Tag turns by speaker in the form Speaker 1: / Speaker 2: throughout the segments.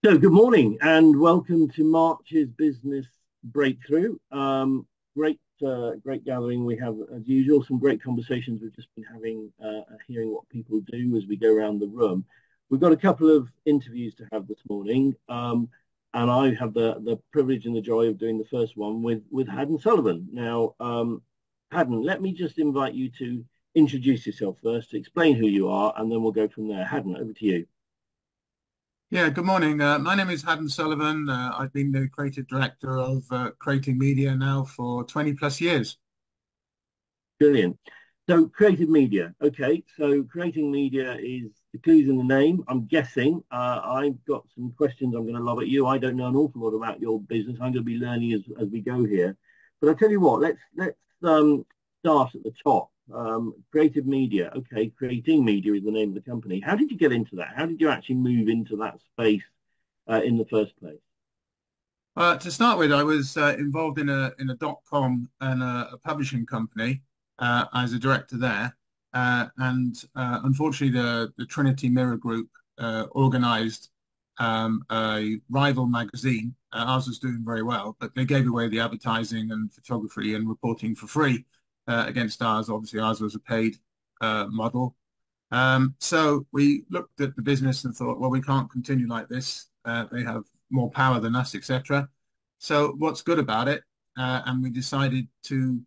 Speaker 1: So, good morning and welcome to March's Business Breakthrough. Great gathering we have as usual. Some great conversations we've just been having, hearing what people do as we go around the room. We've got a couple of interviews to have this morning, and I have the privilege and the joy of doing the first one with Haddon Sullivan. Now, Haddon, let me just invite you to introduce yourself first, to explain who you are, and then we'll go from there. Haddon, over to you.
Speaker 2: Yeah, good morning. My name is Haddon Sullivan. I've been the creative director of Creating Media now for 20 plus years.
Speaker 1: Brilliant. So creative media. Okay, so creating media is the clues in the name. I'm guessing. I've got some questions I'm going to lob at you. I don't know an awful lot about your business. I'm going to be learning as we go here. But I tell you what, let's start at the top. Creative media. Okay, creating media is the name of the company. How did you get into that? How did you actually move into that space in the first place?
Speaker 2: To start with, I was involved in a dot-com and a publishing company as a director there. And unfortunately, the Trinity Mirror Group organized a rival magazine. Ours was doing very well, but they gave away the advertising and photography and reporting for free against ours. Obviously, ours was a paid model. So we looked at the business and thought, well, we can't continue like this. They have more power than us, etc. So what's good about it? And we decided to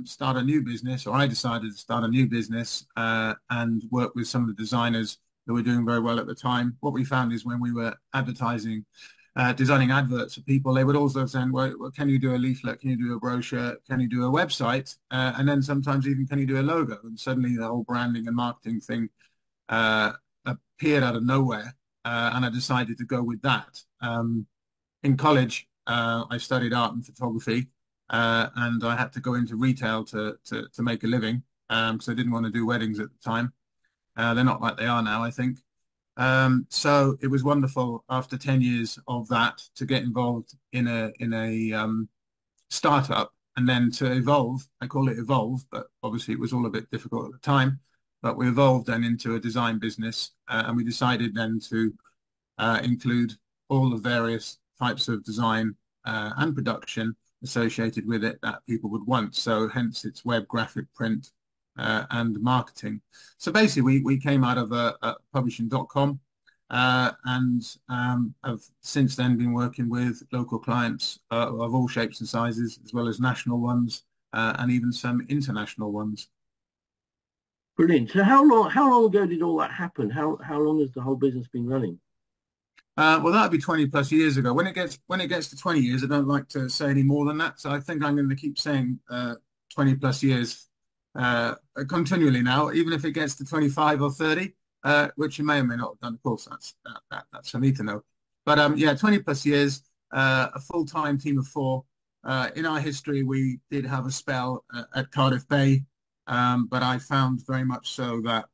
Speaker 2: start a new business, or I decided to start a new business and work with some of the designers who were doing very well at the time. What we found is when we were advertising, designing adverts for people, they would also say, well, can you do a leaflet? Can you do a brochure? Can you do a website? And then sometimes even, can you do a logo? And suddenly the whole branding and marketing thing appeared out of nowhere. And I decided to go with that. In college, I studied art and photography, and I had to go into retail to make a living because I didn't want to do weddings at the time. They're not like they are now, I think. So it was wonderful after 10 years of that to get involved in a startup and then to evolve. I call it evolve, but obviously it was all a bit difficult at the time. But we evolved then into a design business, and we decided then to include all the various types of design and production associated with it that people would want. So hence it's web, graphic, print, and marketing. So basically we came out of a publishing.com and have since then been working with local clients of all shapes and sizes, as well as national ones and even some international ones.
Speaker 1: Brilliant. So how long ago did all that happen? How long has the whole business been running?
Speaker 2: Well, that'd be 20 plus years ago. When it gets to 20 years, I don't like to say any more than that. So I think I'm going to keep saying 20 plus years continually now, even if it gets to 25 or 30, which you may or may not have done. Of course, that's for me to know. But yeah, 20 plus years, a full-time team of four. In our history, we did have a spell at Cardiff Bay, but I found very much so that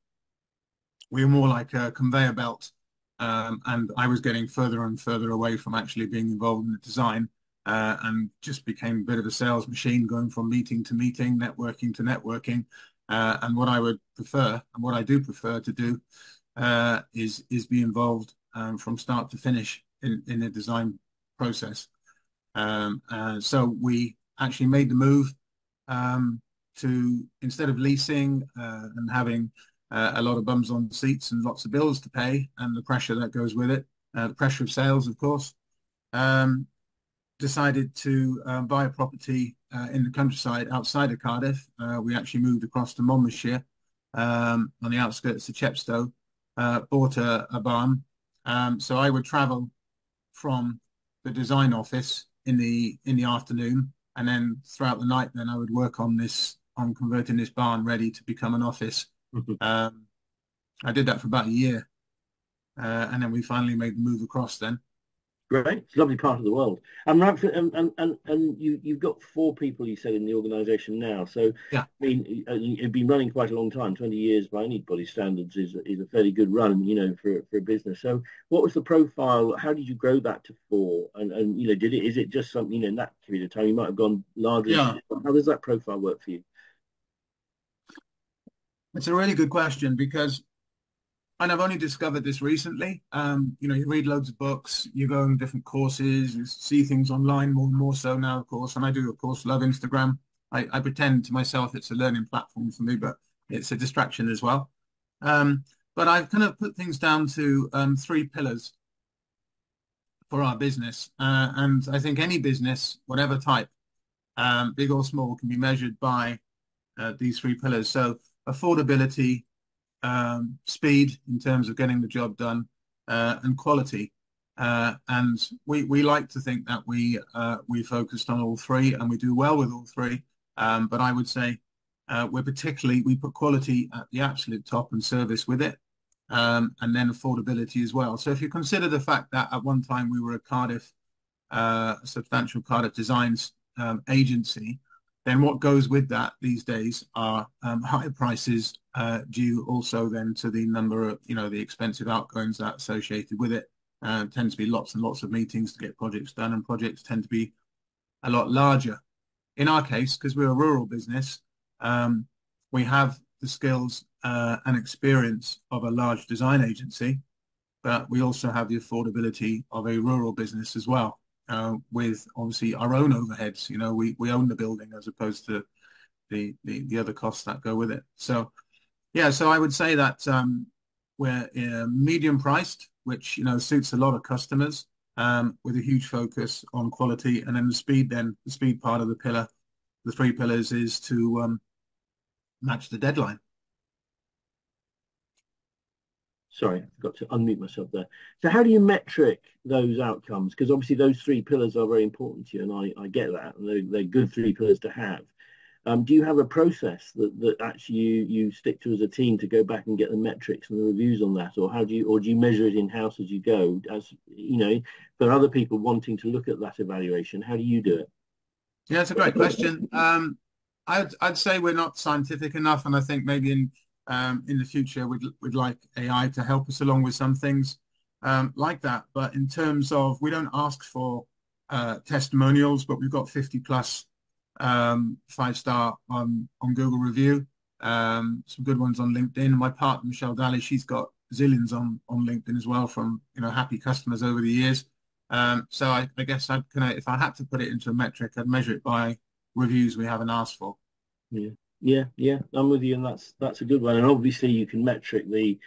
Speaker 2: we were more like a conveyor belt, and I was getting further and further away from actually being involved in the design, and just became a bit of a sales machine, going from meeting to meeting, networking to networking. And what I would prefer, and what I do prefer to do, is be involved from start to finish in the design process. So we actually made the move to instead of leasing and having a lot of bums on seats and lots of bills to pay and the pressure that goes with it, the pressure of sales, of course, um, decided to buy a property in the countryside outside of Cardiff. We actually moved across to Monmouthshire on the outskirts of Chepstow, bought a barn. So I would travel from the design office in the afternoon, and then throughout the night, then I would work on converting this barn ready to become an office. Um, I did that for about a year, and then we finally made the move across then.
Speaker 1: Great. It's a lovely part of the world. And you've got four people you said in the organisation now. So
Speaker 2: Yeah.
Speaker 1: I mean, you've been running quite a long time. 20 years by anybody's standards is a fairly good run, for a business. So what was the profile? How did you grow that to four? And is it just something, in that period of time you might have gone larger?
Speaker 2: Yeah,
Speaker 1: How does that profile work for you?
Speaker 2: it's a really good question because And I've only discovered this recently. You read loads of books, you go on different courses, you see things online more and more so now, of course. And I do, of course, love Instagram. I pretend to myself it's a learning platform for me, but it's a distraction as well. Um, but I've kind of put things down to three pillars for our business. And I think any business, whatever type, big or small, can be measured by these three pillars. So affordability, speed in terms of getting the job done, and quality. And we like to think that we focused on all three, and we do well with all three. But I would say we put quality at the absolute top and service with it, and then affordability as well. So if you consider the fact that at one time we were a Cardiff, a substantial Cardiff designs agency, then what goes with that these days are higher prices, due also then to the number of, the expensive outgoings that are associated with it. Tends to be lots and lots of meetings to get projects done, and projects tend to be a lot larger. In our case, because we're a rural business, we have the skills and experience of a large design agency, but we also have the affordability of a rural business as well, with obviously our own overheads. We own the building as opposed to the other costs that go with it. So yeah, so I would say that we're medium priced, which suits a lot of customers, with a huge focus on quality, and then the speed part of the three pillars is to match the deadline.
Speaker 1: Sorry, I forgot to unmute myself there. So how do you metric those outcomes? Because obviously those three pillars are very important to you, and I get that, and they're good three pillars to have. Do you have a process that actually you stick to as a team to go back and get the metrics and the reviews on that, or do you measure it in house as you go? As for other people wanting to look at that evaluation, how do you do it?
Speaker 2: Yeah, it's a great question. I'd say we're not scientific enough, and I think maybe in the future we'd like AI to help us along with some things like that. But in terms of, we don't ask for testimonials, but we've got 50 plus 5-star on Google review, some good ones on LinkedIn. My partner Michelle Daly, she's got zillions on LinkedIn as well from happy customers over the years. So I guess if I had to put it into a metric, I'd measure it by reviews we haven't asked for.
Speaker 1: Yeah, I'm with you, and that's a good one. And obviously you can metric the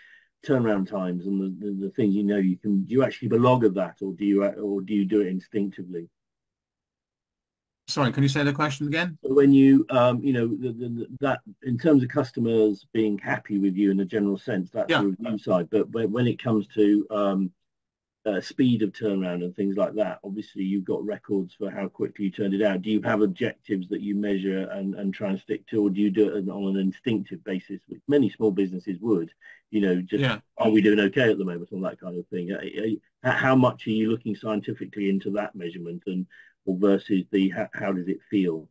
Speaker 1: turnaround times and the things do you actually keep a log of that, or do you do it instinctively?
Speaker 2: Sorry, can you say the question again?
Speaker 1: When you that in terms of customers being happy with you in a general sense, that's
Speaker 2: Yeah.
Speaker 1: the review side. But when it comes to speed of turnaround and things like that, obviously you've got records for how quickly you turned it out. Do you have objectives that you measure and try and stick to, or do you do it on an instinctive basis, which many small businesses would?
Speaker 2: Yeah.
Speaker 1: Are we doing okay at the moment on that kind of thing? How much are you looking scientifically into that measurement, or versus the how does it feel?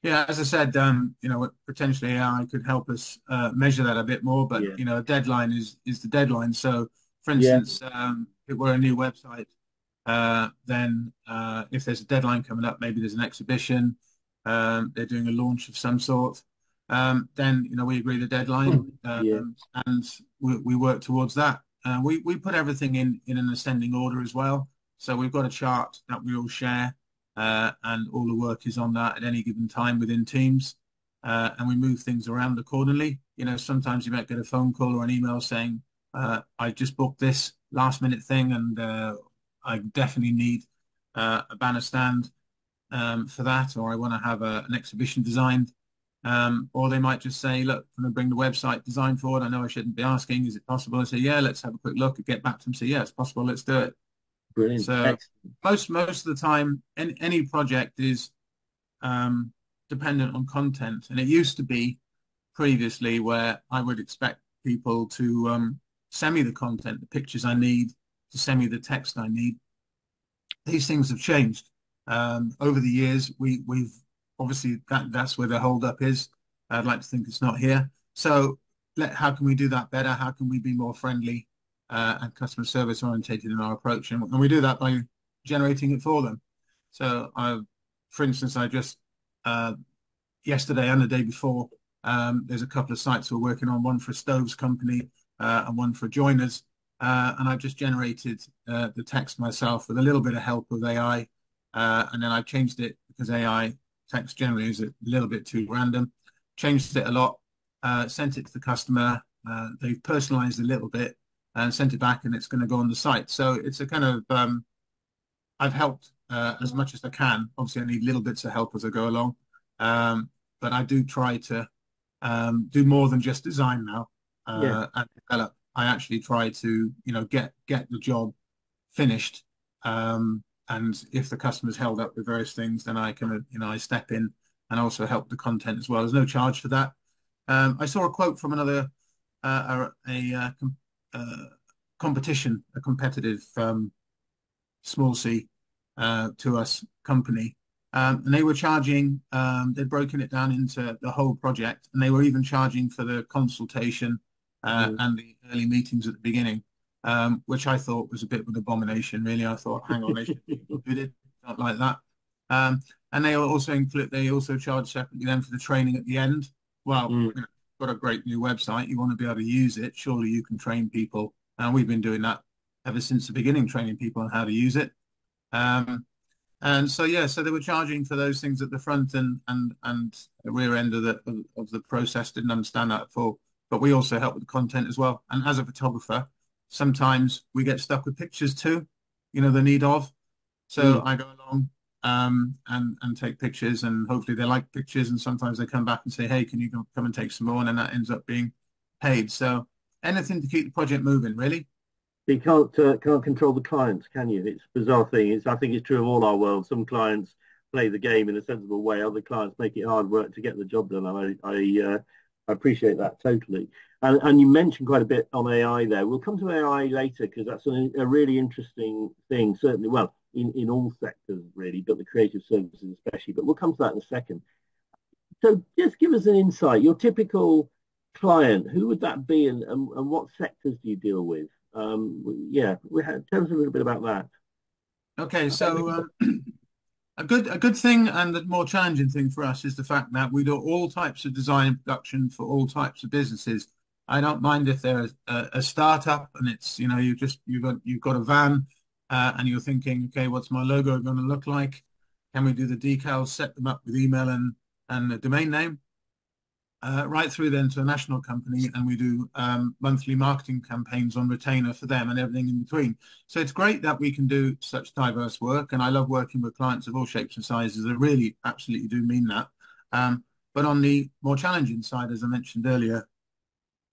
Speaker 2: Yeah, as I said, potentially AI could help us measure that a bit more, but a deadline is the deadline. So, for
Speaker 1: Yeah.
Speaker 2: instance, if it were a new website, then if there's a deadline coming up, maybe there's an exhibition, they're doing a launch of some sort, then we agree the deadline,
Speaker 1: Yeah.
Speaker 2: and we work towards that. We put everything in an ascending order as well. So we've got a chart that we all share. And all the work is on that at any given time within teams, and we move things around accordingly. Sometimes you might get a phone call or an email saying, I just booked this last minute thing, and I definitely need a banner stand for that, or I want to have an exhibition designed. Or they might just say, look, I'm going to bring the website design forward. I know I shouldn't be asking, is it possible? I say, yeah, let's have a quick look and get back to them and say, yeah, it's possible, let's do it.
Speaker 1: Brilliant.
Speaker 2: So most of the time, any project is dependent on content, and it used to be previously where I would expect people to send me the content, the pictures I need, to send me the text I need. These things have changed over the years. We've obviously that's where the holdup is. I'd like to think it's not here. So how can we do that better? How can we be more friendly and customer service orientated in our approach? And we do that by generating it for them. So for instance, I just yesterday and the day before, there's a couple of sites we're working on, one for a stoves company and one for joiners. And I've just generated the text myself with a little bit of help of AI. And then I've changed it because AI text generally is a little bit too random. Changed it a lot, sent it to the customer. They've personalized a little bit and sent it back, and it's going to go on the site. So it's a kind of I've helped as much as I can. Obviously, I need little bits of help as I go along, but I do try to do more than just design now
Speaker 1: Yeah.
Speaker 2: and develop. I actually try to, get the job finished. And if the customer's held up with various things, then I can, I step in and also help the content as well. There's no charge for that. I saw a quote from another competition, a competitive small c to us company. And they were charging, they'd broken it down into the whole project, and they were even charging for the consultation and the early meetings at the beginning, which I thought was a bit of an abomination, really. I thought, hang on, they should be included, not like that. And they also charge separately then for the training at the end. Well, got a great new website, you want to be able to use it, surely you can train people. And we've been doing that ever since the beginning, training people on how to use it. And so yeah, so they were charging for those things at the front and the rear end of the process. Didn't understand that at all. But we also help with the content as well. And as a photographer, sometimes we get stuck with pictures too, the need of. So I go along and take pictures, and hopefully they like pictures. And sometimes they come back and say, "Hey, can you come and take some more?" And then that ends up being paid. So anything to keep the project moving, really.
Speaker 1: You can't control the clients, can you? It's a bizarre thing. I think it's true of all our world. Some clients play the game in a sensible way. Other clients make it hard work to get the job done. I appreciate that totally. And you mentioned quite a bit on AI there. We'll come to AI later because that's a really interesting thing. Certainly, well, in all sectors really, but the creative services especially. But we'll come to that in a second. So just give us an insight. Your typical client, who would that be, and what sectors do you deal with? Yeah, tell us a little bit about that.
Speaker 2: Okay, so a good thing and the more challenging thing for us is the fact that we do all types of design and production for all types of businesses. I don't mind if they're a startup and it's you've got a van and you're thinking, okay, what's my logo going to look like? Can we do the decals, set them up with email and a domain name? Right through then to a national company, and we do monthly marketing campaigns on retainer for them and everything in between. So it's great that we can do such diverse work, and I love working with clients of all shapes and sizes. I really absolutely do mean that. But on the more challenging side, as I mentioned earlier,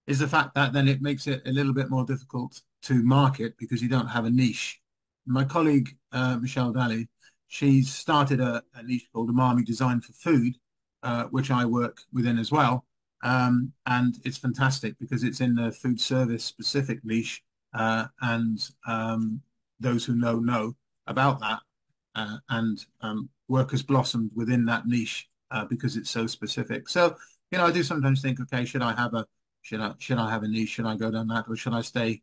Speaker 2: is the fact that then it makes it a little bit more difficult to market because you don't have a niche. My colleague, Michelle Daly, she's started a niche called Umami Design for Food, which I work within as well. And it's fantastic because it's in the food service specific niche, and those who know about that. And work has blossomed within that niche because it's so specific. So, I do sometimes think, okay, should I have a niche? Should I go down that, or should I stay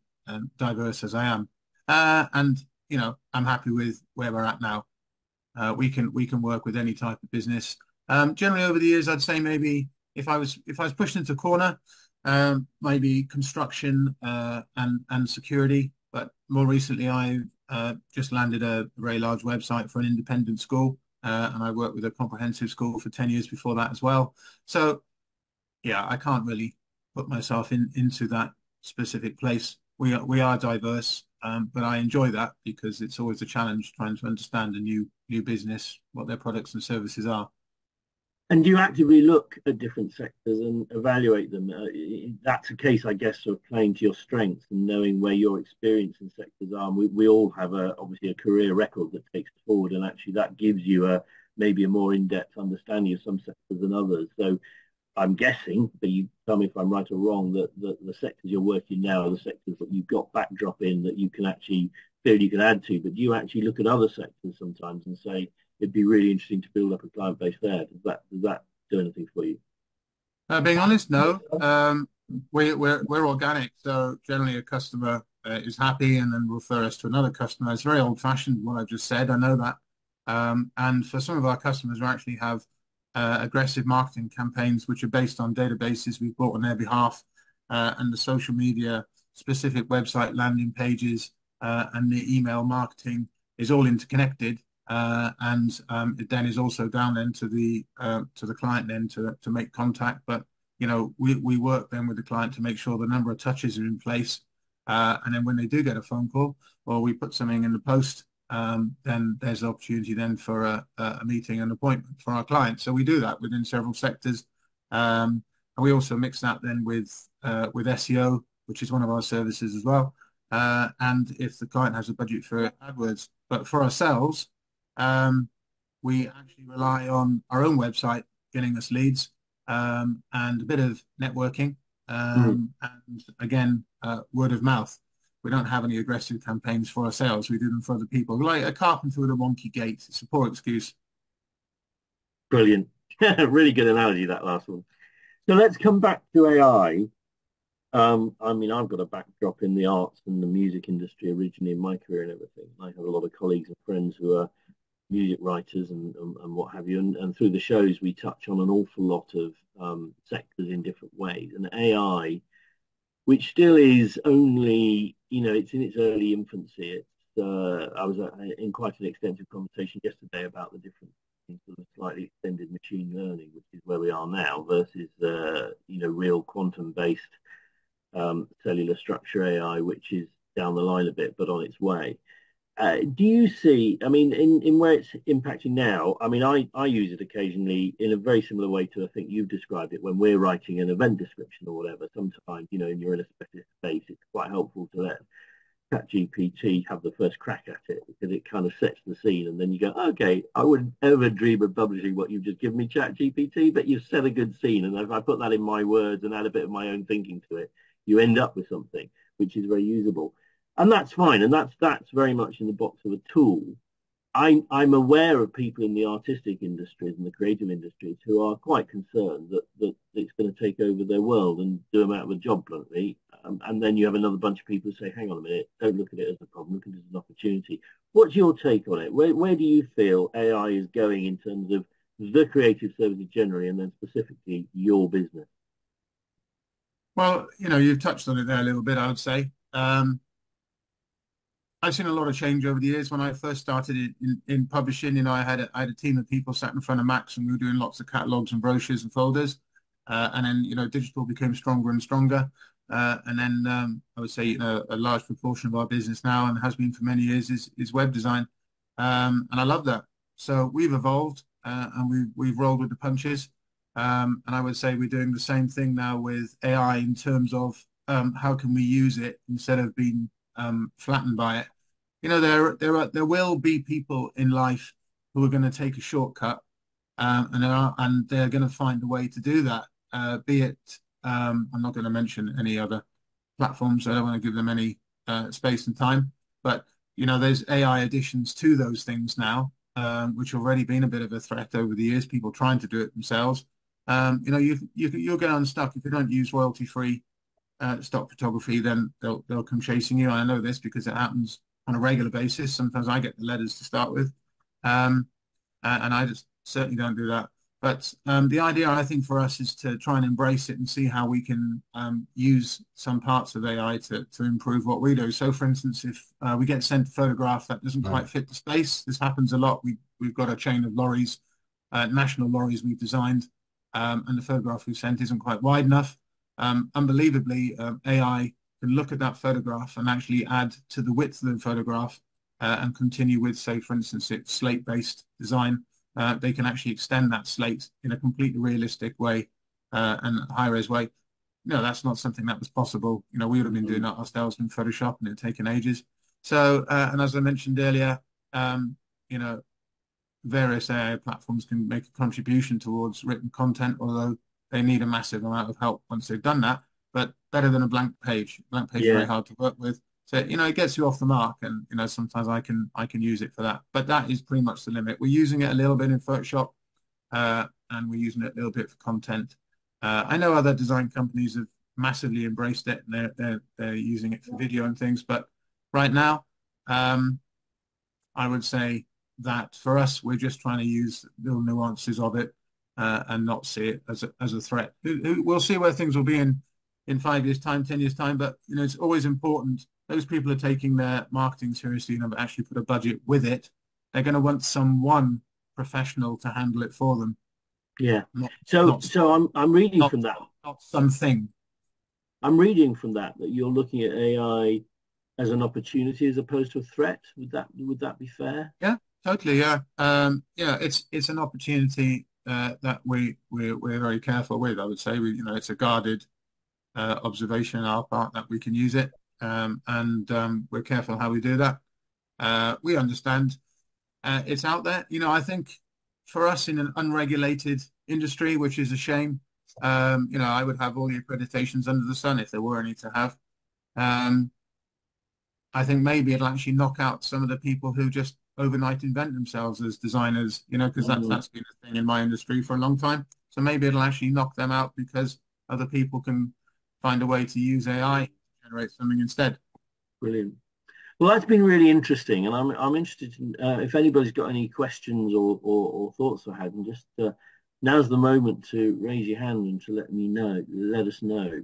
Speaker 2: diverse as I am? And I'm happy with where we're at now. We can work with any type of business. Generally, over the years, I'd say maybe if I was pushed into a corner, maybe construction and security. But more recently, I just landed a very large website for an independent school, and I worked with a comprehensive school for 10 years before that as well. So yeah, I can't really put myself into that specific place. We are diverse, but I enjoy that because it's always a challenge trying to understand a new business, what their products and services are.
Speaker 1: And do you actively look at different sectors and evaluate them? That's a case, I guess, of playing to your strengths and knowing where your experience in sectors are. And we all have obviously a career record that takes us forward, and actually that gives you maybe a more in-depth understanding of some sectors than others. So I'm guessing, but you tell me if I'm right or wrong, that the sectors you're working now are the sectors that you've got backdrop in that you can actually feel you can add to. But do you actually look at other sectors sometimes and say, it'd be really interesting to build up a client base there? Does that do anything for you?
Speaker 2: Being honest, no. We're organic, so generally a customer is happy and then refer us to another customer. It's very old-fashioned what I've just said. I know that. And for some of our customers, we actually have aggressive marketing campaigns which are based on databases we've bought on their behalf, and the social media, specific website landing pages, and the email marketing is all interconnected. And it then is also down then to the client then to make contact. But we work then with the client to make sure the number of touches are in place. And then when they do get a phone call or we put something in the post, then there's an opportunity then for a meeting, an appointment for our client. So we do that within several sectors. And we also mix that then with SEO, which is one of our services as well. And if the client has a budget for AdWords, but for ourselves, we actually rely on our own website getting us leads, and a bit of networking, and again, word of mouth. We don't have any aggressive campaigns for ourselves. We do them for other people. Like a carpenter with a wonky gate. It's a poor excuse.
Speaker 1: Brilliant. Really good analogy, that last one. So let's come back to AI. I mean, I've got a backdrop in the arts and the music industry originally in my career and everything. I have a lot of colleagues and friends who are music writers and what have you. And through the shows, we touch on an awful lot of sectors in different ways. And AI, which still is only, it's in its early infancy. I was in quite an extensive conversation yesterday about the difference in sort of slightly extended machine learning, which is where we are now, versus real quantum-based cellular structure AI, which is down the line a bit, but on its way. Do you see, I mean, in where it's impacting now, I mean, I use it occasionally in a very similar way to, I think you've described it, when we're writing an event description or whatever. Sometimes, and you're in a specific space, it's quite helpful to let ChatGPT have the first crack at it, because it kind of sets the scene, and then you go, okay, I wouldn't ever dream of publishing what you've just given me, ChatGPT, but you've set a good scene, and if I put that in my words and add a bit of my own thinking to it, you end up with something which is very usable. And that's fine, and that's very much in the box of a tool. I'm aware of people in the artistic industries and the creative industries who are quite concerned that it's going to take over their world and do them out of a job, bluntly. And then you have another bunch of people who say, hang on a minute, don't look at it as a problem, look at it as an opportunity. What's your take on it? Where do you feel AI is going in terms of the creative services generally, and then specifically your business?
Speaker 2: Well, you've touched on it there a little bit, I would say. I've seen a lot of change over the years. When I first started in publishing, I had a team of people sat in front of Macs, and we were doing lots of catalogs and brochures and folders. And then, digital became stronger and stronger. And then I would say, a large proportion of our business now, and has been for many years, is web design. And I love that. So we've evolved, and we've rolled with the punches. And I would say we're doing the same thing now with AI in terms of how can we use it instead of being flattened by it. There will be people in life who are going to take a shortcut, and they're going to find a way to do that. Be it, I'm not going to mention any other platforms. I don't want to give them any space and time, but there's AI additions to those things now, which have already been a bit of a threat over the years. People trying to do it themselves. You'll get unstuck if you don't use royalty-free stock photography. Then they'll come chasing you. I know this because it happens on a regular basis. Sometimes I get the letters to start with, and I just certainly don't do that. But the idea, I think, for us is to try and embrace it and see how we can use some parts of AI to improve what we do. So, for instance, if we get sent a photograph that doesn't quite fit the space, this happens a lot. We've got a chain of lorries, national lorries we've designed, and the photograph we've sent isn't quite wide enough. Unbelievably, AI can look at that photograph and actually add to the width of the photograph, and continue with, say, for instance, it's slate-based design. They can actually extend that slate in a completely realistic way, and high-res way. No, that's not something that was possible. We would have been doing that ourselves in Photoshop, and it had taken ages. So, and as I mentioned earlier, you know, various AI platforms can make a contribution towards written content, although they need a massive amount of help once they've done that. But better than a blank page. Blank page is very hard to work with. So, it gets you off the mark, and sometimes I can use it for that. But that is pretty much the limit. We're using it a little bit in Photoshop, and we're using it a little bit for content. I know other design companies have massively embraced it, and they're using it for video and things. But right now, I would say that for us, we're just trying to use little nuances of it, and not see it as a threat. We'll see where things will be in in 5 years' time, 10 years' time. But it's always important. Those people are taking their marketing seriously and have actually put a budget with it. They're going to want someone professional to handle it for them,
Speaker 1: Yeah.
Speaker 2: not
Speaker 1: So
Speaker 2: not
Speaker 1: I'm reading
Speaker 2: not
Speaker 1: from that.
Speaker 2: not something.
Speaker 1: I'm reading from that you're looking at AI as an opportunity as opposed to a threat. Would that be fair?
Speaker 2: Yeah, totally. Yeah, yeah. It's an opportunity that we're very careful with. I would say it's a guarded observation on our part that we can use it, and we're careful how we do that. We understand it's out there. I think for us in an unregulated industry, which is a shame, I would have all the accreditations under the sun if there were any to have. Um, I think maybe it'll actually knock out some of the people who just overnight invent themselves as designers, because
Speaker 1: Mm,
Speaker 2: that's been a thing in my industry for a long time. So maybe it'll actually knock them out because other people can find a way to use AI to generate something instead.
Speaker 1: brilliant. Well, that's been really interesting, and I'm interested in, if anybody's got any questions or thoughts I had, and just now's the moment to raise your hand and to let us know.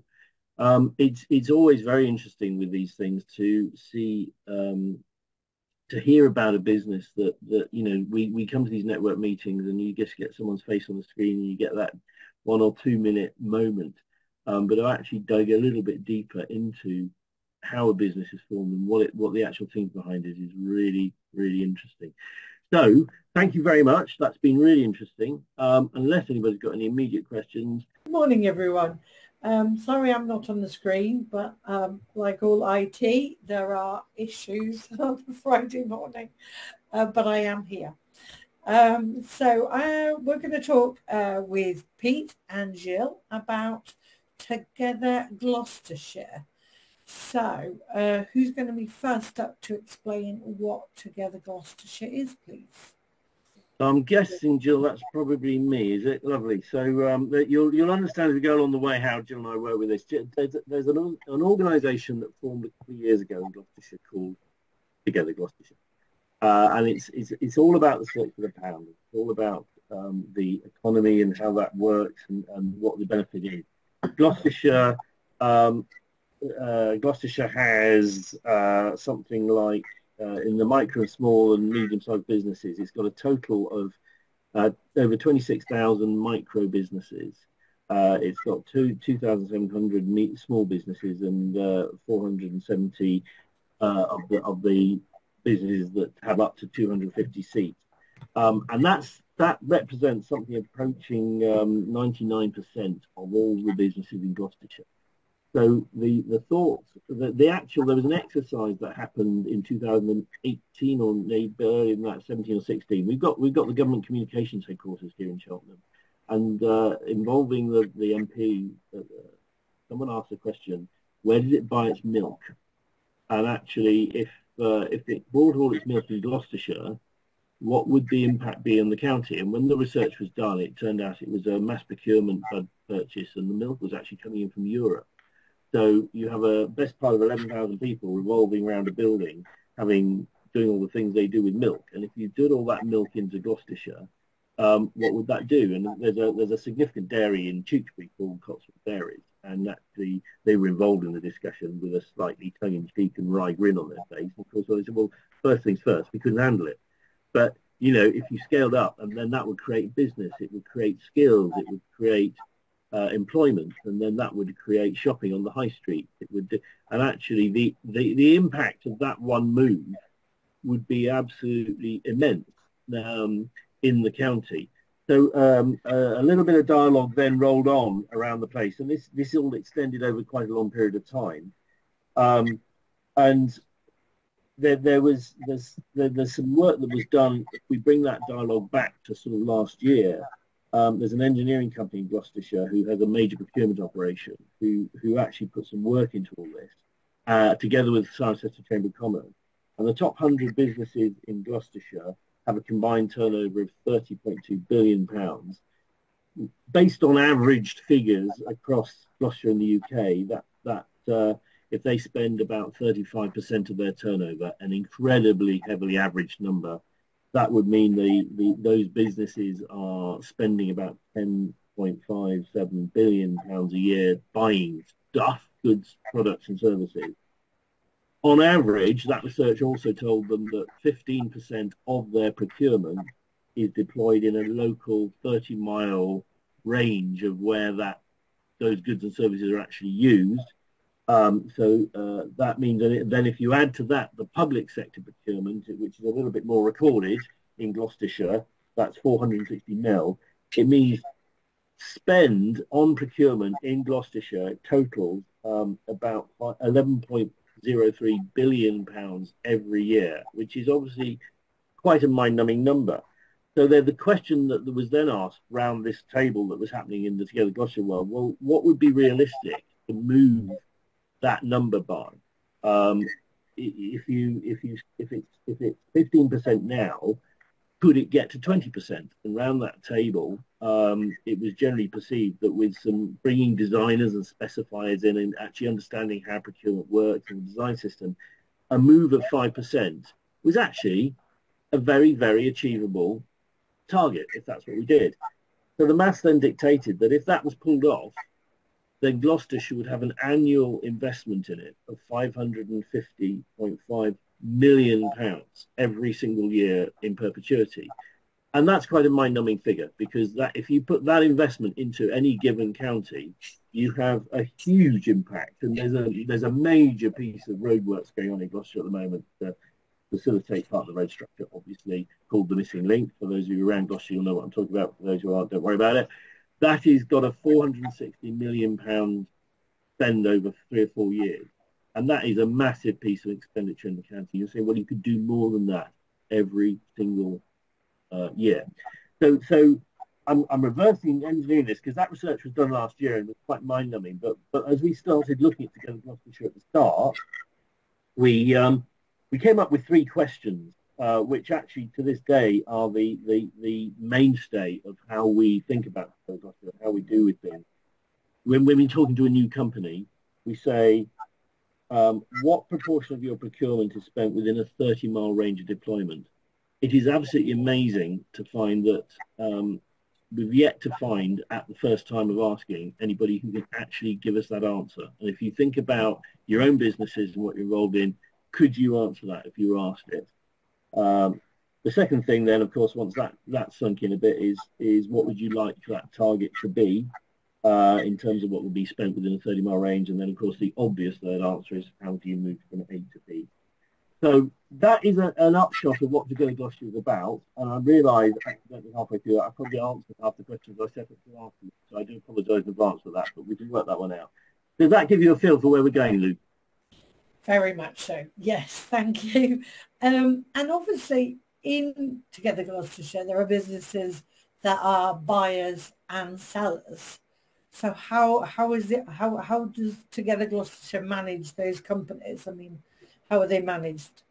Speaker 1: It's always very interesting with these things to see to hear about a business that we come to these network meetings and you just get someone's face on the screen and you get that 1 or 2 minute moment, but I actually dug a little bit deeper into how a business is formed and what the actual things behind it is really really interesting. So thank you very much. That's been really interesting. Unless anybody's got any immediate questions.
Speaker 3: Morning, everyone. Sorry I'm not on the screen, but like all IT, there are issues on a Friday morning, but I am here. So we're going to talk with Pete and Gill about Together Gloucestershire. So who's going to be first up to explain what Together Gloucestershire is, please?
Speaker 1: I'm guessing, Jill, that's probably me. Is it? Lovely. So you'll understand as we go along the way how Jill and I work with this. There's an organisation that formed a couple of years ago in Gloucestershire called Together Gloucestershire, and it's all about the search for the pound. It's all about the economy and how that works and what the benefit is. Gloucestershire um, Gloucestershire has something like in the micro, small, and medium-sized businesses, it's got a total of over 26,000 micro businesses. It's got 2,700 small businesses and 470 of the businesses that have up to 250 seats. And that represents something approaching 99% of all the businesses in Gloucestershire. So the thoughts, there was an exercise that happened in 2018 or maybe earlier than that, 17 or 16. We've got the government communications headquarters here in Cheltenham, and involving the MP, someone asked the question, where did it buy its milk? And actually, if it bought all its milk in Gloucestershire, what would the impact be on the county? And when the research was done, it turned out it was a mass procurement purchase, and the milk was actually coming in from Europe. So you have a best part of 11,000 people revolving around a building, doing all the things they do with milk. And if you did all that milk into Gloucestershire, what would that do? And there's a significant dairy in Tewkesbury called Cotswold Dairies, and actually they were involved in the discussion with a slightly tongue-in-cheek and wry grin on their face. And of course, they said, well, first things first, we couldn't handle it. But if you scaled up, and then that would create business, it would create skills, it would create employment, and then that would create shopping on the high street. And actually the impact of that one move would be absolutely immense in the county. So a little bit of dialogue then rolled on around the place, and this all extended over quite a long period of time. And there's some work that was done. If we bring that dialogue back to sort of last year, there's an engineering company in Gloucestershire who has a major procurement operation who actually put some work into all this together with the Cirencester Chamber of Commerce. And the top 100 businesses in Gloucestershire have a combined turnover of £30.2 billion. Based on averaged figures across Gloucestershire and the UK, that if they spend about 35% of their turnover, an incredibly heavily averaged number, that would mean those businesses are spending about £10.57 billion a year buying stuff, goods, products and services. On average, that research also told them that 15% of their procurement is deployed in a local 30-mile range of where those goods and services are actually used. That means that then if you add to that the public sector procurement, which is a little bit more recorded in Gloucestershire, that's 460 mil. It means spend on procurement in Gloucestershire totals about 11.03 billion pounds every year, which is obviously quite a mind-numbing number. So the question that was then asked around this table that was happening in the Together Gloucestershire world, well, what would be realistic to move that number by? If it's 15% now, could it get to 20%? And around that table, it was generally perceived that with some bringing designers and specifiers in and actually understanding how procurement works and the design system, a move of 5% was actually a very, very achievable target if that's what we did. So the maths then dictated that if that was pulled off, then Gloucestershire would have an annual investment in it of £550.5 million every single year in perpetuity. And that's quite a mind-numbing figure, because that if you put that investment into any given county, you have a huge impact. And there's a major piece of roadworks going on in Gloucestershire at the moment to facilitate part of the road structure, obviously called the Missing Link. For those of you around Gloucestershire, you'll know what I'm talking about. For those who aren't, don't worry about it. That has got a £460 million spend over 3 or 4 years. And that is a massive piece of expenditure in the county. You're saying, well, you could do more than that every single year. So I'm reversing engineering this, because that research was done last year and was quite mind-numbing. But as we started looking at Together Gloucestershire at the start, we came up with 3 questions, which actually to this day are the mainstay of how we think about Gloucestershire, how we do with things. When we're talking to a new company, we say, what proportion of your procurement is spent within a 30-mile range of deployment? It is absolutely amazing to find that we've yet to find at the first time of asking anybody who can actually give us that answer. And if you think about your own businesses and what you're involved in, could you answer that if you were asked it? The second thing then, of course, once that's sunk in a bit, is what would you like that target to be in terms of what would be spent within a 30-mile range? And then, of course, the obvious third answer is how do you move from A to B? So that is an upshot of what Together Gloucestershire is about. And I realise, accidentally halfway through that, I probably answered half the questions I set up to ask you. So I do apologise in advance for that, but we can work that one out. Does that give you a feel for where we're going, Luke?
Speaker 3: Very much so. Yes, thank you. And obviously, in Together Gloucestershire, there are businesses that are buyers and sellers. So how does Together Gloucestershire manage those companies? I mean, how are they managed?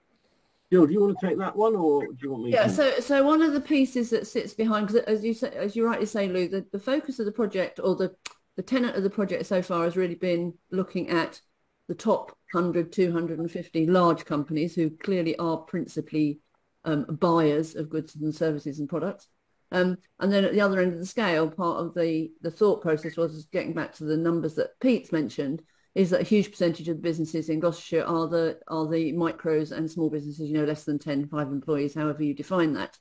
Speaker 1: Jill, do you want to take that one, or do you want me to?
Speaker 4: Yeah, so one of the pieces that sits behind, because as you rightly say, Lou, the focus of the project, or the tenet of the project so far, has really been looking at the top 100, 250 large companies who clearly are principally buyers of goods and services and products. And then at the other end of the scale, part of the thought process was getting back to the numbers that Pete's mentioned, is that a huge percentage of the businesses in Gloucestershire are the micros and small businesses, less than 10, 5 employees, however you define that.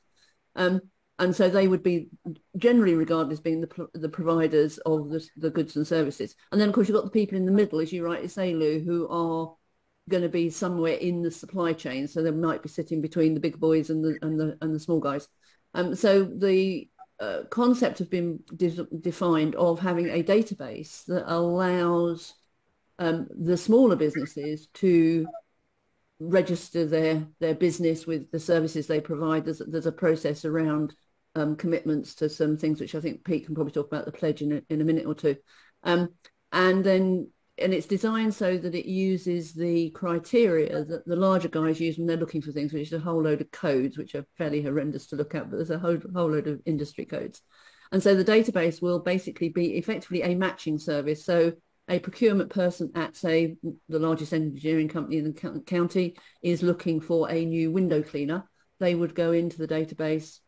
Speaker 4: And so they would be generally regarded as being the providers of the goods and services. And then, of course, you've got the people in the middle, as you rightly say, Lou, who are going to be somewhere in the supply chain. So they might be sitting between the big boys and the small guys. So the concept has been defined of having a database that allows the smaller businesses to register their business with the services they provide. There's a process around commitments to some things, which I think Pete can probably talk about, the pledge in a minute or two. And it's designed so that it uses the criteria that the larger guys use when they're looking for things, which is a whole load of codes, which are fairly horrendous to look at, but there's a whole load of industry codes. And so the database will basically be effectively a matching service. So a procurement person at, say, the largest engineering company in the county is looking for a new window cleaner. They would go into the database,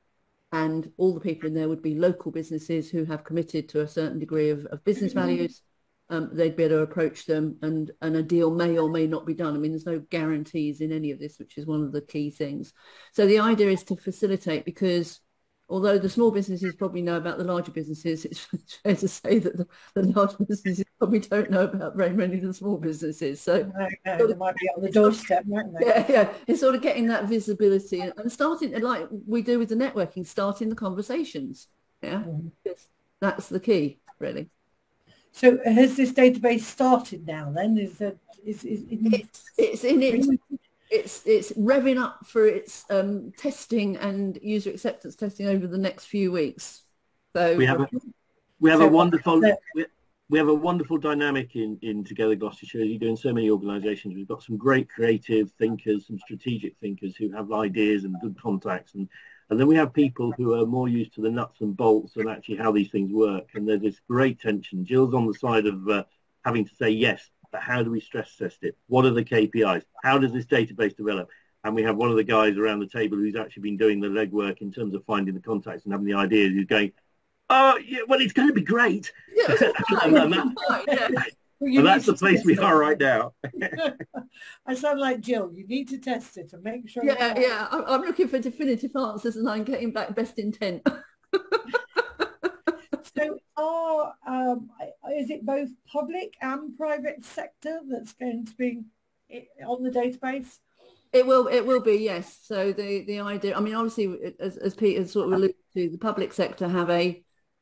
Speaker 4: and all the people in there would be local businesses who have committed to a certain degree of business values. they'd be able to approach them, and a deal may or may not be done. I mean, there's no guarantees in any of this, which is one of the key things. So the idea is to facilitate, because although the small businesses probably know about the larger businesses, it's fair to say that the large businesses probably don't know about very many of the small businesses. So
Speaker 3: they might be on the doorstep, mightn't they?
Speaker 4: Yeah. It's sort of getting that visibility and starting, like we do with the networking, starting the conversations. Yeah, that's the key, really.
Speaker 3: So has this database started now? Then it's
Speaker 4: revving up for its testing and user acceptance testing over the next few weeks. So
Speaker 1: we have a wonderful dynamic in Together Gloucestershire. You're doing so many organisations. We've got some great creative thinkers, some strategic thinkers who have ideas and good contacts, and then we have people who are more used to the nuts and bolts and actually how these things work. And there's this great tension. Gill's on the side of having to say yes, but how do we stress test it? What are the KPIs? How does this database develop? And we have one of the guys around the table who's actually been doing the legwork in terms of finding the contacts and having the ideas, who's going, oh, yeah, well, it's going to be great.
Speaker 4: Yeah,
Speaker 1: and that's the place we are right now.
Speaker 3: I sound like Gill. You need to test it and make sure.
Speaker 4: Yeah. I'm looking for definitive answers, and I'm getting back best intent.
Speaker 3: So, is it both public and private sector that's going to be on the database?
Speaker 4: It will be, yes. So the idea, I mean, obviously, as Pete has sort of alluded to, the public sector have a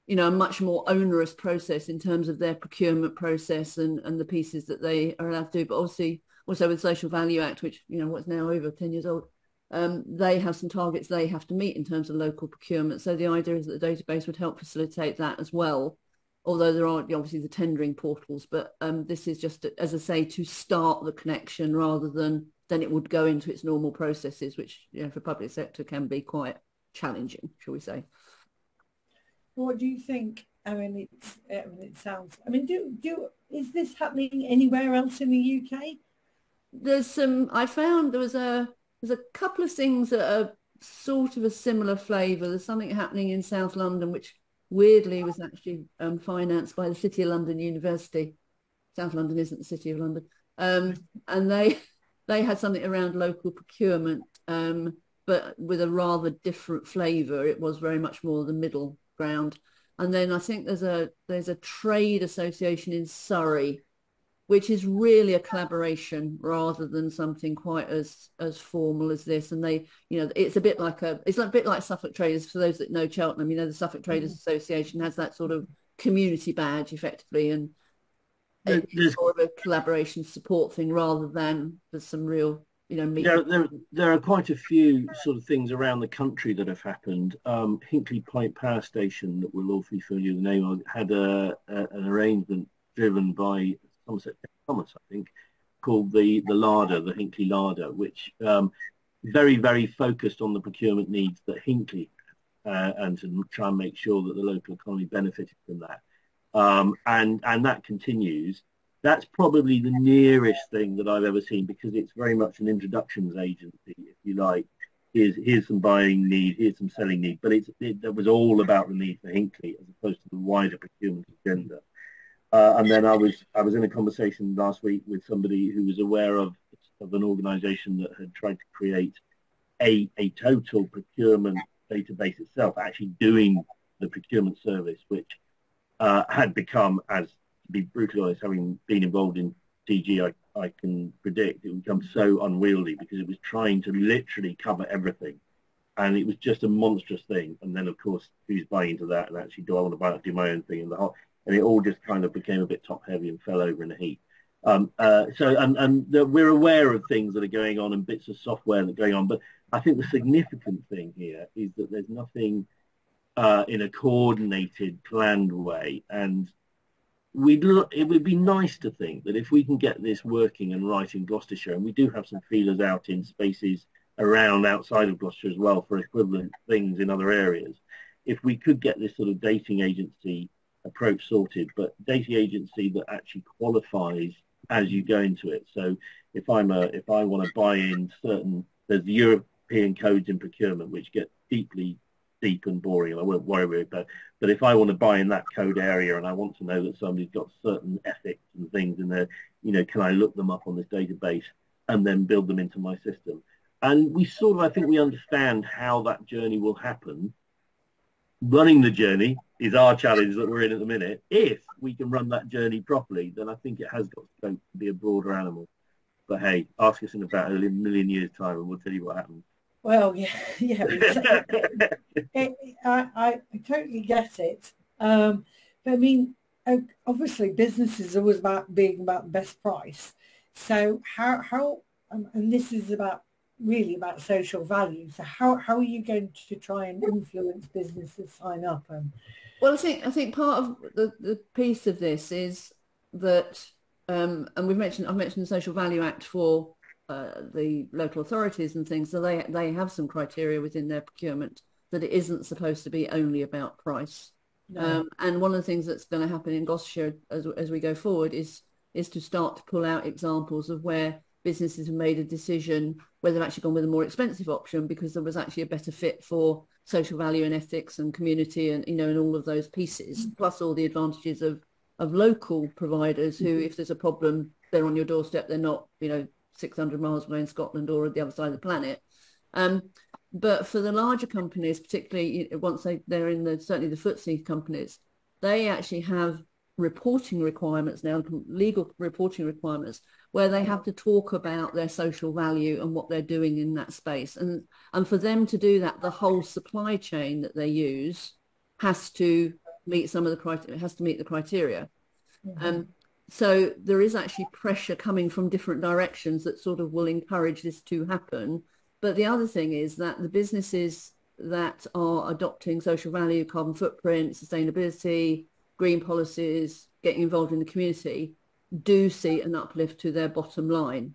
Speaker 4: much more onerous process in terms of their procurement process and the pieces that they are allowed to do. But obviously, also with Social Value Act, which, what's now over 10 years old, they have some targets they have to meet in terms of local procurement. So the idea is that the database would help facilitate that as well, although there aren't obviously the tendering portals. But this is just, as I say, to start the connection rather than it would go into its normal processes, which, for public sector can be quite challenging, shall we say.
Speaker 3: What do you think? I mean, it sounds. I mean, is this happening anywhere else in the UK?
Speaker 4: There's some. I found there's a couple of things that are sort of a similar flavour. There's something happening in South London, which weirdly was actually financed by the City of London University. South London isn't the City of London, and they had something around local procurement, but with a rather different flavour. It was very much more the middle ground. And then I think there's a trade association in Surrey, which is really a collaboration rather than something quite as formal as this. And they, it's a bit like Suffolk Traders. For those that know Cheltenham, the Suffolk Traders Association has that sort of community badge effectively, and it's more of a collaboration support thing rather than there's some real
Speaker 1: there are quite a few sort of things around the country that have happened. Hinkley Point Power Station, that we'll all be familiar with the name of, had an arrangement driven by Somerset Thomas, I think, called the Larder, the Hinkley Larder, which very, very focused on the procurement needs that Hinkley and to try and make sure that the local economy benefited from that. And that continues. That's probably the nearest thing that I've ever seen, because it's very much an introductions agency, if you like. Here's some buying need, here's some selling need, but that was all about the need for Hinkley as opposed to the wider procurement agenda. And then I was in a conversation last week with somebody who was aware of an organisation that had tried to create a total procurement database itself, actually doing the procurement service, which had become, as to be brutally honest, having been involved in DG, I can predict it would become so unwieldy, because it was trying to literally cover everything, and it was just a monstrous thing. And then, of course, who's buying into that? And actually, do I want to do my own thing? And it all just kind of became a bit top heavy and fell over in a heap. We're aware of things that are going on and bits of software that are going on, but I think the significant thing here is that there's nothing in a coordinated, planned way. And it would be nice to think that if we can get this working and right in Gloucestershire, and we do have some feelers out in spaces around outside of Gloucestershire as well for equivalent things in other areas, if we could get this sort of dating agency approach sorted, but dating agency that actually qualifies as you go into it. So if I want to buy in there's the European codes in procurement which get deeply deep and boring, and I won't worry about it. But if I want to buy in that code area and I want to know that somebody's got certain ethics and things in there, can I look them up on this database and then build them into my system? And we sort of, I think we understand how that journey will happen. Running the journey is our challenge that we're in at the minute. If we can run that journey properly, then I think it has got scope to be a broader animal. But hey, ask us in about a million years' time and we'll tell you what happened.
Speaker 3: Well, yeah, I totally get it. But I mean, obviously, business is always about being about the best price. So how and this is really about social value. So how are you going to try and influence businesses sign up?
Speaker 4: Well, I think part of the piece of this is that, and I've mentioned the Social Value Act for the local authorities and things, so they have some criteria within their procurement that it isn't supposed to be only about price. No. And one of the things that's going to happen in Gloucestershire as we go forward is to start to pull out examples of where businesses have made a decision where they've actually gone with a more expensive option because there was actually a better fit for social value and ethics and community and and all of those pieces, plus all the advantages of local providers who, if there's a problem, they're on your doorstep. They're not 600 miles away in Scotland or at the other side of the planet. But for the larger companies, particularly once they're in certainly the FTSE companies, they actually have reporting requirements now, legal reporting requirements, where they have to talk about their social value and what they're doing in that space. And for them to do that, the whole supply chain that they use has to meet some of the criteria, has to meet the criteria. Mm-hmm. So there is actually pressure coming from different directions that sort of will encourage this to happen. But the other thing is that the businesses that are adopting social value, carbon footprint, sustainability, green policies, getting involved in the community, do see an uplift to their bottom line.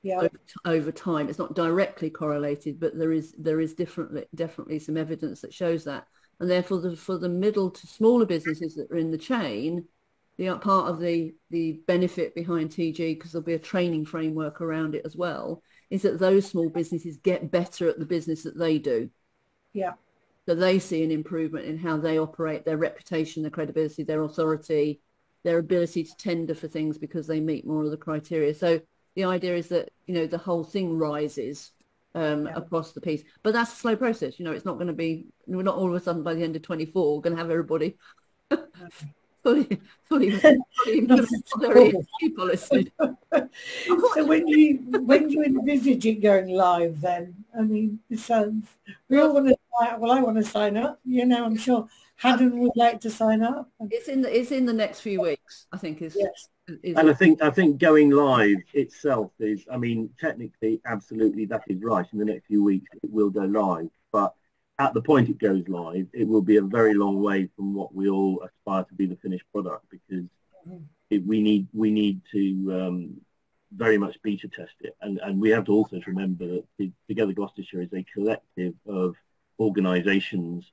Speaker 4: Yeah. Over time. It's not directly correlated, but there is definitely some evidence that shows that. And therefore, for the middle to smaller businesses that are in the chain, the part of the benefit behind TG, because there'll be a training framework around it as well, is that those small businesses get better at the business that they do. Yeah. So they see an improvement in how they operate, their reputation, their credibility, their authority, their ability to tender for things because they meet more of the criteria. So the idea is that, the whole thing rises across the piece. But that's a slow process. It's not going to be, we're not all of a sudden by the end of 24 going to have everybody fully policy.
Speaker 3: So when do you envisage it going live then? I mean, it sounds, we all want to, I want to sign up, I'm sure Haddon would like to sign up.
Speaker 4: It's in the next few weeks, I think is.
Speaker 3: Yes.
Speaker 1: And I think going live itself is, technically, absolutely, that is right. In the next few weeks, it will go live. But at the point it goes live, it will be a very long way from what we all aspire to be the finished product, because we need to very much beta test it. And we have to also remember that Together Gloucestershire is a collective of organisations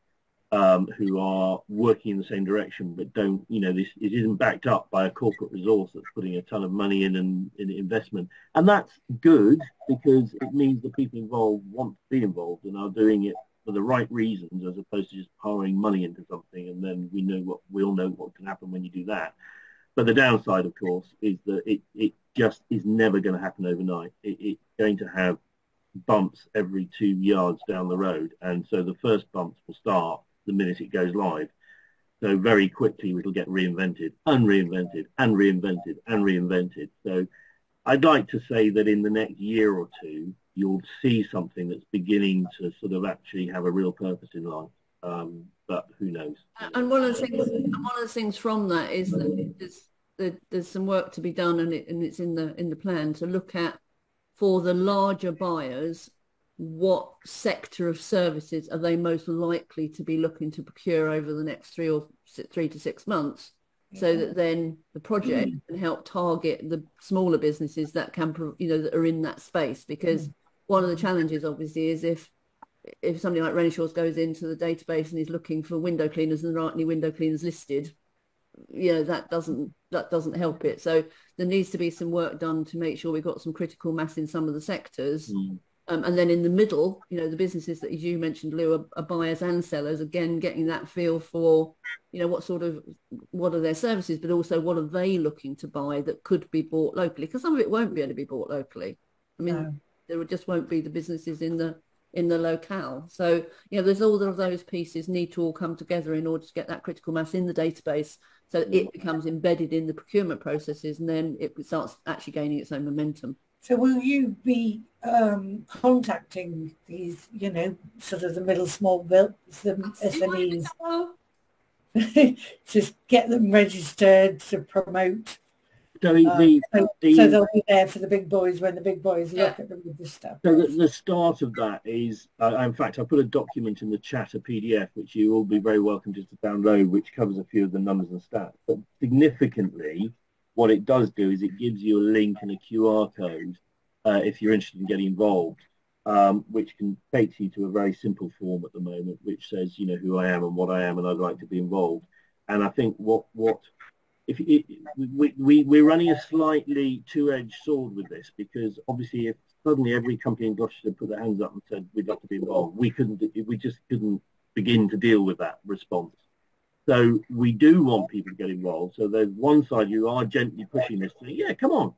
Speaker 1: who are working in the same direction, but don't, it isn't backed up by a corporate resource that's putting a ton of money in investment. And that's good, because it means the people involved want to be involved and are doing it for the right reasons, as opposed to just pouring money into something and then we all know what can happen when you do that. But the downside, of course, is that it just is never going to happen overnight. It's going to have bumps every 2 yards down the road, and so the first bumps will start the minute it goes live. So very quickly it'll get reinvented, unreinvented, and reinvented, and reinvented. So I'd like to say that in the next year or two, you'll see something that's beginning to sort of actually have a real purpose in life. But who knows?
Speaker 4: And one of the things from that is that there's some work to be done, and it's in the plan to look at, for the larger buyers, what sector of services are they most likely to be looking to procure over the next 3 to 6 months, so that then the project can help target the smaller businesses that can, that are in that space. Because one of the challenges, obviously, is if somebody like Renishaw's goes into the database and is looking for window cleaners and there aren't any window cleaners listed, that doesn't help it. So there needs to be some work done to make sure we've got some critical mass in some of the sectors. And then in the middle, you know, the businesses that, as you mentioned, Lou, are buyers and sellers, again, getting that feel for, you know, what are their services, but also what are they looking to buy that could be bought locally? Because some of it won't be able to be bought locally. I mean, there just won't be the businesses in the locale. So, you know, there's all of those pieces need to all come together in order to get that critical mass in the database so that it becomes embedded in the procurement processes, and then it starts actually gaining its own momentum.
Speaker 3: So will you be contacting these, you know, sort of the middle small builds, the SMEs, to get them registered, to promote? So they'll be there for the big boys when the big boys look at them with this stuff.
Speaker 1: So the start of that is, in fact, I put a document in the chat, a PDF, which you will be very welcome just to download, which covers a few of the numbers and stats. But significantly, what it does do is it gives you a link and a QR code if you're interested in getting involved, which can take you to a very simple form at the moment, which says, you know, who I am and what I am, and I'd like to be involved. And I think we're running a slightly two-edged sword with this, because obviously if suddenly every company in Gloucestershire put their hands up and said we'd like to be involved, we just couldn't begin to deal with that response. So we do want people to get involved. So there's one side, you are gently pushing this to, yeah, come on,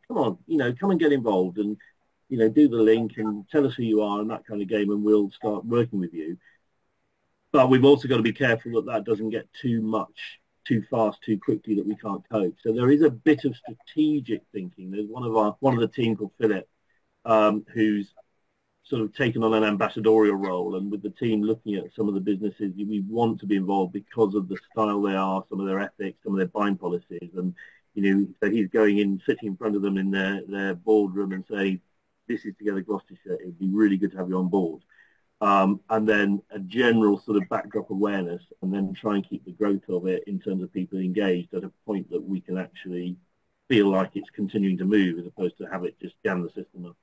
Speaker 1: you know, come and get involved, and, you know, do the link and tell us who you are and that kind of game, and we'll start working with you. But we've also got to be careful that doesn't get too much, too fast, too quickly, that we can't cope. So there is a bit of strategic thinking. There's one of the team called Philip, who's sort of taken on an ambassadorial role, and with the team looking at some of the businesses we want to be involved because of the style they are, some of their ethics, some of their buying policies, and, you know, so he's going in, sitting in front of them in their boardroom and saying, this is Together Gloucestershire, it would be really good to have you on board. And then a general sort of backdrop awareness, and then try and keep the growth of it in terms of people engaged at a point that we can actually feel like it's continuing to move, as opposed to have it just jam the system up.